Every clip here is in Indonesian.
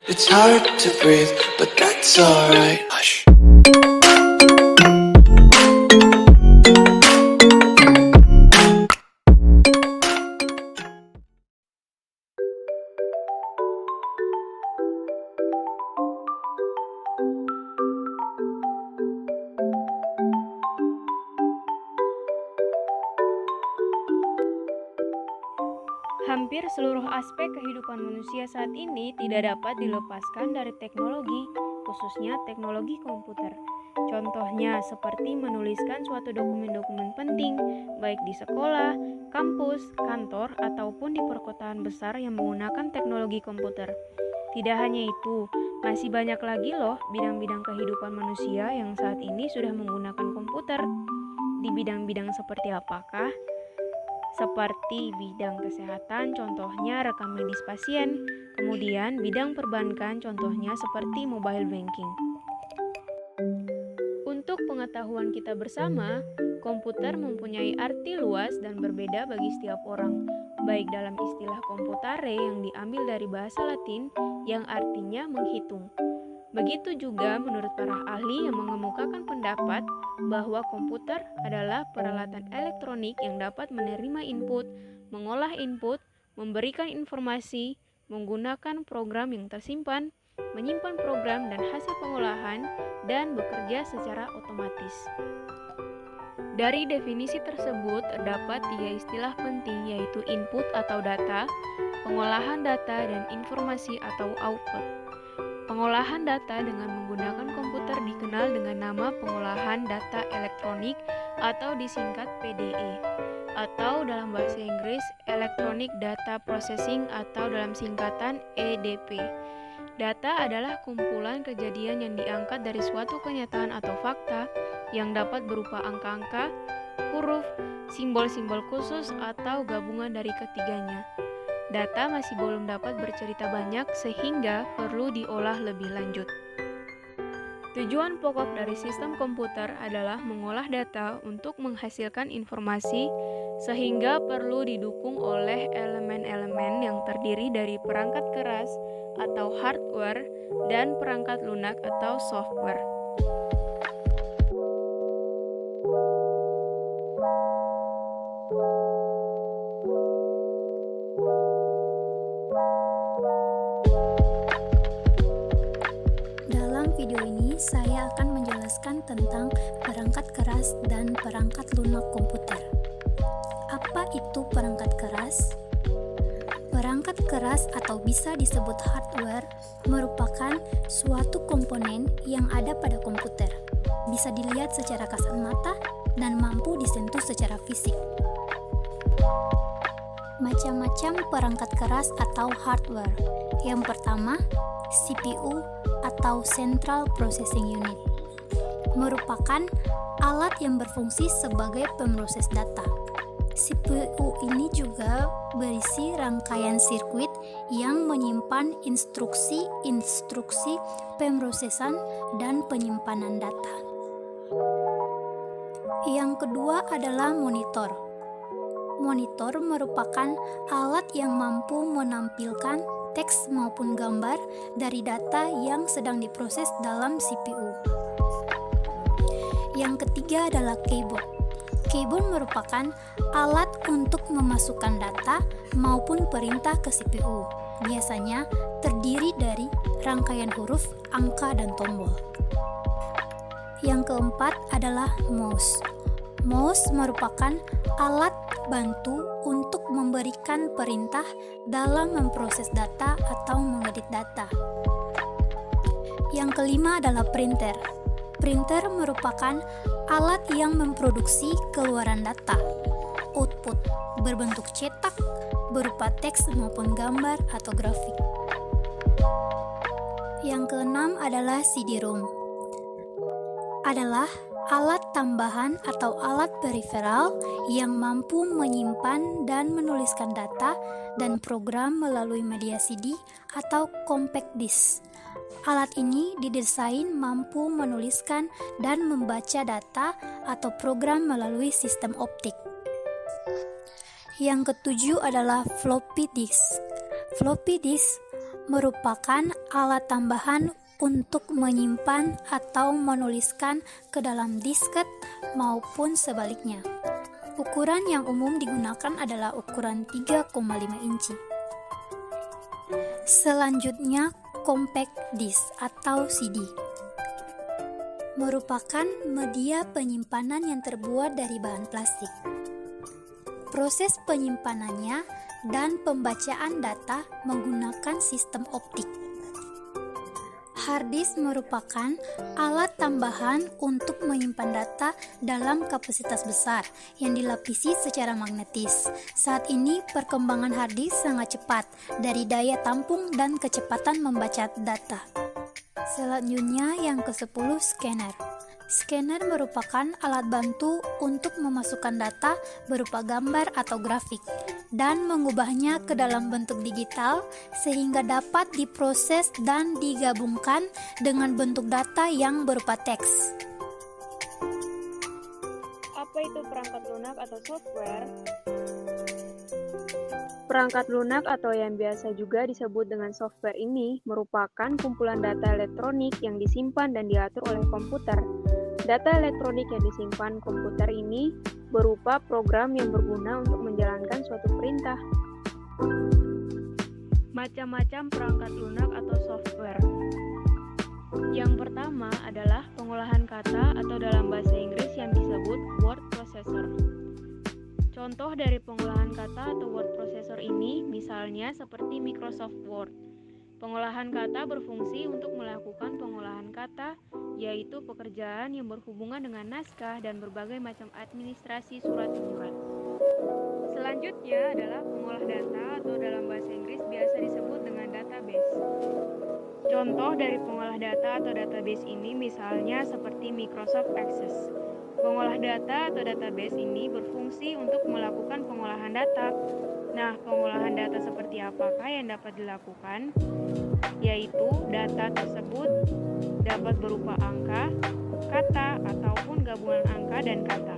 It's hard to breathe, but that's alright. Hush. Hampir seluruh aspek kehidupan manusia saat ini tidak dapat dilepaskan dari teknologi, khususnya teknologi komputer. Contohnya seperti menuliskan suatu dokumen-dokumen penting, baik di sekolah, kampus, kantor, ataupun di perkotaan besar yang menggunakan teknologi komputer. Tidak hanya itu, masih banyak lagi loh bidang-bidang kehidupan manusia yang saat ini sudah menggunakan komputer. Di bidang-bidang seperti apakah? Seperti bidang kesehatan, contohnya rekam medis pasien, kemudian bidang perbankan, contohnya seperti mobile banking. Untuk pengetahuan kita bersama, komputer mempunyai arti luas dan berbeda bagi setiap orang, baik dalam istilah computare yang diambil dari bahasa Latin yang artinya menghitung. Begitu juga menurut para ahli yang mengemukakan pendapat bahwa komputer adalah peralatan elektronik yang dapat menerima input, mengolah input, memberikan informasi, menggunakan program yang tersimpan, menyimpan program dan hasil pengolahan, dan bekerja secara otomatis. Dari definisi tersebut terdapat 3 istilah penting, yaitu input atau data, pengolahan data, dan informasi atau output. Pengolahan data dengan menggunakan komputer dikenal dengan nama pengolahan data elektronik atau disingkat PDE, atau dalam bahasa Inggris Electronic Data Processing atau dalam singkatan EDP. Data adalah kumpulan kejadian yang diangkat dari suatu kenyataan atau fakta yang dapat berupa angka-angka, huruf, simbol-simbol khusus, atau gabungan dari ketiganya. Data masih belum dapat bercerita banyak sehingga perlu diolah lebih lanjut. Tujuan pokok dari sistem komputer adalah mengolah data untuk menghasilkan informasi sehingga perlu didukung oleh elemen-elemen yang terdiri dari perangkat keras atau hardware dan perangkat lunak atau software. Dalam video ini, saya akan menjelaskan tentang perangkat keras dan perangkat lunak komputer. Apa itu perangkat keras? Perangkat keras atau bisa disebut hardware merupakan suatu komponen yang ada pada komputer, bisa dilihat secara kasat mata dan mampu disentuh secara fisik. Macam-macam perangkat keras atau hardware. Yang pertama, CPU atau Central Processing Unit merupakan alat yang berfungsi sebagai pemroses data. CPU ini juga berisi rangkaian sirkuit yang menyimpan instruksi pemrosesan dan penyimpanan data. Yang kedua adalah monitor. Monitor merupakan alat yang mampu menampilkan teks maupun gambar dari data yang sedang diproses dalam CPU. Yang ketiga adalah keyboard. Keyboard merupakan alat untuk memasukkan data maupun perintah ke CPU. Biasanya terdiri dari rangkaian huruf, angka, dan tombol. Yang keempat adalah mouse. Mouse merupakan alat bantu untuk memberikan perintah dalam memproses data atau mengedit data. Yang kelima adalah printer. Printer merupakan alat yang memproduksi keluaran data, output, berbentuk cetak, berupa teks maupun gambar atau grafik. Yang keenam adalah CD-ROM. Adalah alat tambahan atau alat periferal yang mampu menyimpan dan menuliskan data dan program melalui media CD atau compact disc. Alat ini didesain mampu menuliskan dan membaca data atau program melalui sistem optik. Yang ketujuh adalah floppy disk. Floppy disk merupakan alat tambahan untuk menyimpan atau menuliskan ke dalam disket maupun sebaliknya. Ukuran yang umum digunakan adalah ukuran 3,5 inci. Selanjutnya, compact disc atau CD merupakan media penyimpanan yang terbuat dari bahan plastik. Proses penyimpanannya dan pembacaan data menggunakan sistem optik. Hard disk merupakan alat tambahan untuk menyimpan data dalam kapasitas besar yang dilapisi secara magnetis. Saat ini perkembangan hard disk sangat cepat dari daya tampung dan kecepatan membaca data. Selanjutnya yang ke-10, scanner. Scanner merupakan alat bantu untuk memasukkan data berupa gambar atau grafik dan mengubahnya ke dalam bentuk digital sehingga dapat diproses dan digabungkan dengan bentuk data yang berupa teks. Apa itu perangkat lunak atau software? Perangkat lunak atau yang biasa juga disebut dengan software ini merupakan kumpulan data elektronik yang disimpan dan diatur oleh komputer. Data elektronik yang disimpan komputer ini berupa program yang berguna untuk menjalankan suatu perintah. Macam-macam perangkat lunak atau software. Yang pertama adalah pengolahan kata atau dalam bahasa Inggris yang disebut word processor. Contoh dari pengolahan kata atau word processor ini misalnya seperti Microsoft Word. Pengolahan kata berfungsi untuk melakukan pengolahan kata, yaitu pekerjaan yang berhubungan dengan naskah dan berbagai macam administrasi surat menyurat. Selanjutnya adalah pengolah data atau dalam bahasa Inggris biasa disebut dengan database. Contoh dari pengolah data atau database ini misalnya seperti Microsoft Access. Pengolah data atau database ini berfungsi untuk melakukan pengolahan data. Nah, pengolahan data seperti apakah yang dapat dilakukan? Yaitu data tersebut dapat berupa angka, kata, ataupun gabungan angka dan kata.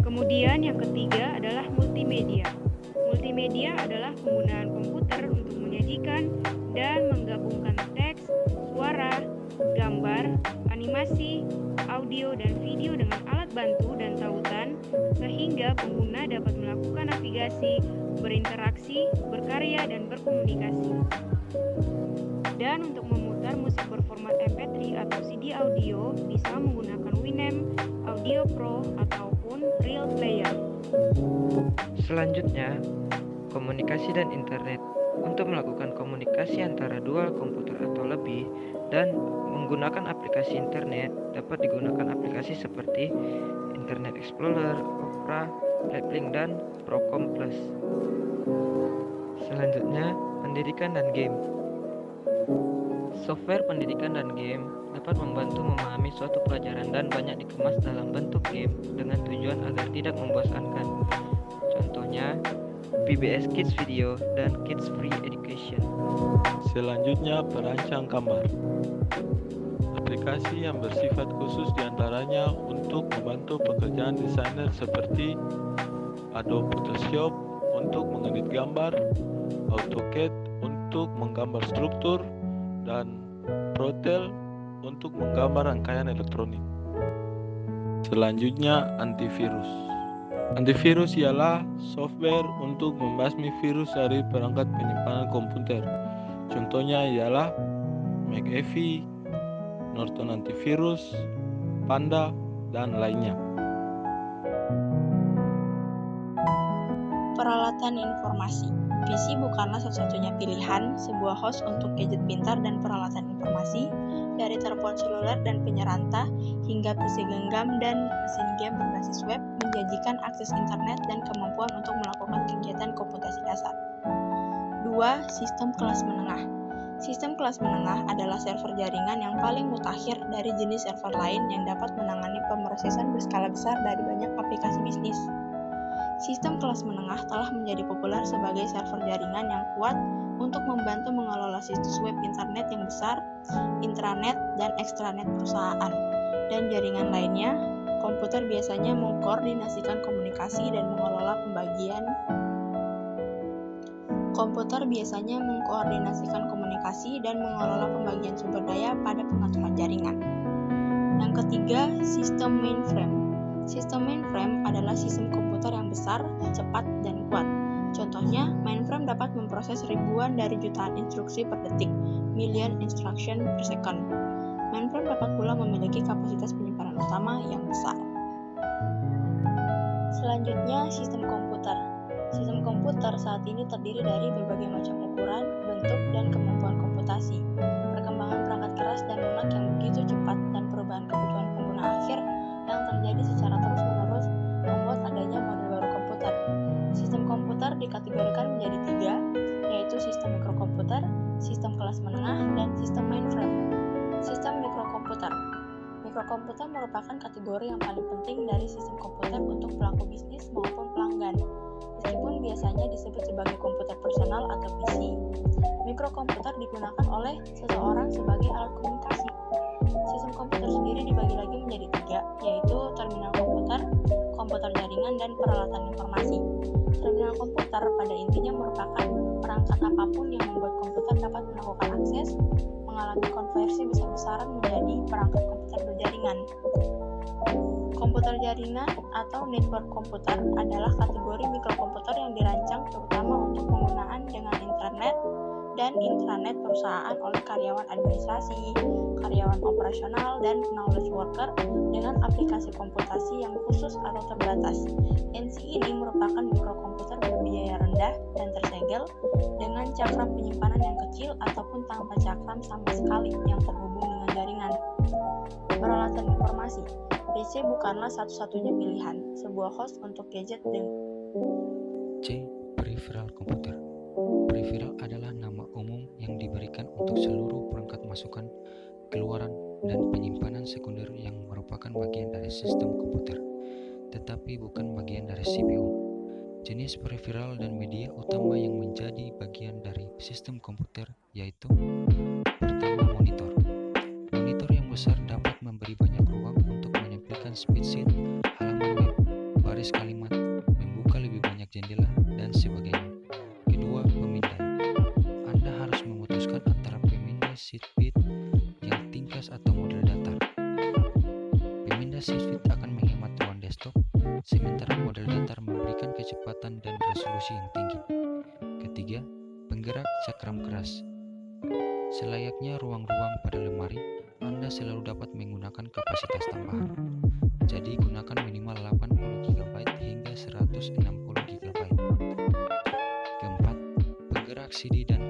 Kemudian yang ketiga adalah multimedia. Multimedia adalah penggunaan komputer untuk menyajikan dan menggabungkan teks, suara, gambar, animasi, audio, dan video dengan alat bantu dan tautan sehingga pengguna dapat melakukan navigasi, berinteraksi, berkarya, dan berkomunikasi. Dan untuk memutar musik berformat MP3 atau CD audio bisa menggunakan Winamp, Audio Pro, ataupun Real Player. Selanjutnya, komunikasi dan internet. Untuk melakukan komunikasi antara dua komputer atau lebih dan menggunakan aplikasi internet, dapat digunakan aplikasi seperti Internet Explorer, Opera, Lightlink, dan Procom Plus. Selanjutnya, pendidikan dan game. Software pendidikan dan game dapat membantu memahami suatu pelajaran dan banyak dikemas dalam bentuk game dengan tujuan agar tidak membosankan. Contohnya, PBS Kids Video dan Kids Free Education. Selanjutnya, perancang gambar. Aplikasi yang bersifat khusus diantaranya untuk membantu pekerjaan desainer seperti Adobe Photoshop untuk mengedit gambar, AutoCAD untuk menggambar struktur, dan Protel untuk menggambar rangkaian elektronik. Selanjutnya, antivirus. Antivirus ialah software untuk membasmi virus dari perangkat penyimpanan komputer. Contohnya ialah McAfee, Norton Antivirus, Panda, dan lainnya. Peralatan informasi. PC bukanlah satu-satunya pilihan sebuah host untuk gadget pintar dan peralatan informasi, dari telepon seluler dan penyeranta hingga PC genggam dan mesin game berbasis web menjanjikan akses internet dan kemampuan untuk melakukan kegiatan komputasi dasar. 2. Sistem kelas menengah. Sistem kelas menengah adalah server jaringan yang paling mutakhir dari jenis server lain yang dapat menangani pemrosesan berskala besar dari banyak aplikasi bisnis. Sistem kelas menengah telah menjadi populer sebagai server jaringan yang kuat untuk membantu mengelola situs web internet yang besar, intranet, dan ekstranet perusahaan, dan jaringan lainnya. Komputer biasanya mengkoordinasikan komunikasi dan mengelola pembagian Komputer biasanya mengkoordinasikan komunikasi dan mengelola pembagian sumber daya pada pengaturan jaringan. Yang ketiga, sistem mainframe. Sistem mainframe adalah sistem komputer yang besar, cepat, dan kuat. Contohnya, mainframe dapat memproses ribuan dari jutaan instruksi per detik, million instruction per second. Mainframe dapat pula memiliki kapasitas penyimpanan utama yang besar. Selanjutnya, sistem komputer. Sistem komputer saat ini terdiri dari berbagai macam ukuran, bentuk, dan kemampuan komputasi. Perkembangan perangkat keras dan lunak yang begitu cepat dan perubahan kebutuhan pengguna akhir yang terjadi secara terus-menerus membuat adanya model baru komputer. Sistem komputer dikategorikan menjadi 3, yaitu sistem mikrokomputer, sistem kelas menengah, dan sistem mainframe. Sistem mikrokomputer. Mikrokomputer merupakan kategori yang paling penting dari sistem komputer untuk pelaku bisnis maupun pelanggan, meskipun biasanya disebut sebagai komputer personal atau PC. Mikrokomputer digunakan oleh seseorang sebagai alat komunikasi. Sistem komputer sendiri dibagi lagi menjadi 3, yaitu terminal komputer, komputer jaringan, dan peralatan informasi. Terminal komputer pada intinya merupakan perangkat apapun yang membuat komputer dapat melakukan akses, mengalami konversi besar-besaran menjadi perangkat komputer berjaringan. Komputer jaringan atau network komputer adalah kategori mikrokomputer yang dirancang terutama untuk penggunaan dengan internet dan intranet perusahaan oleh karyawan administrasi, karyawan operasional, dan knowledge worker dengan aplikasi komputasi yang khusus atau terbatas. NC ini merupakan mikrokomputer berbiaya rendah dan tersegel dengan cakram penyimpanan yang kecil ataupun tanpa cakram sama sekali yang terhubung dengan jaringan. Peralatan informasi. PC bukanlah satu-satunya pilihan, sebuah host untuk gadget dengan C. Peripheral komputer. Peripheral adalah nama umum yang diberikan untuk seluruh perangkat masukan, keluaran, dan penyimpanan sekunder yang merupakan bagian dari sistem komputer, tetapi bukan bagian dari CPU. Jenis peripheral dan media utama yang menjadi bagian dari sistem komputer yaitu: pertama, monitor. Monitor yang besar dapat memberi banyak ruang untuk menampilkan spreadsheet, halaman web, baris kalimat, membuka lebih banyak jendela, dan sebagainya. Kedua, pemindai. Anda harus memutuskan antara pemindai sheet yang tingkas atau model datar. Pemindai sheet akan menghemat ruang desktop, sementara model datar memberikan kecepatan dan resolusi yang tinggi. Ketiga, penggerak cakram keras. Selayaknya ruang-ruang pada lemari, Anda selalu dapat menggunakan kapasitas tambahan. Jadi gunakan minimal 80 GB hingga 160 GB. Keempat, penggerak CD dan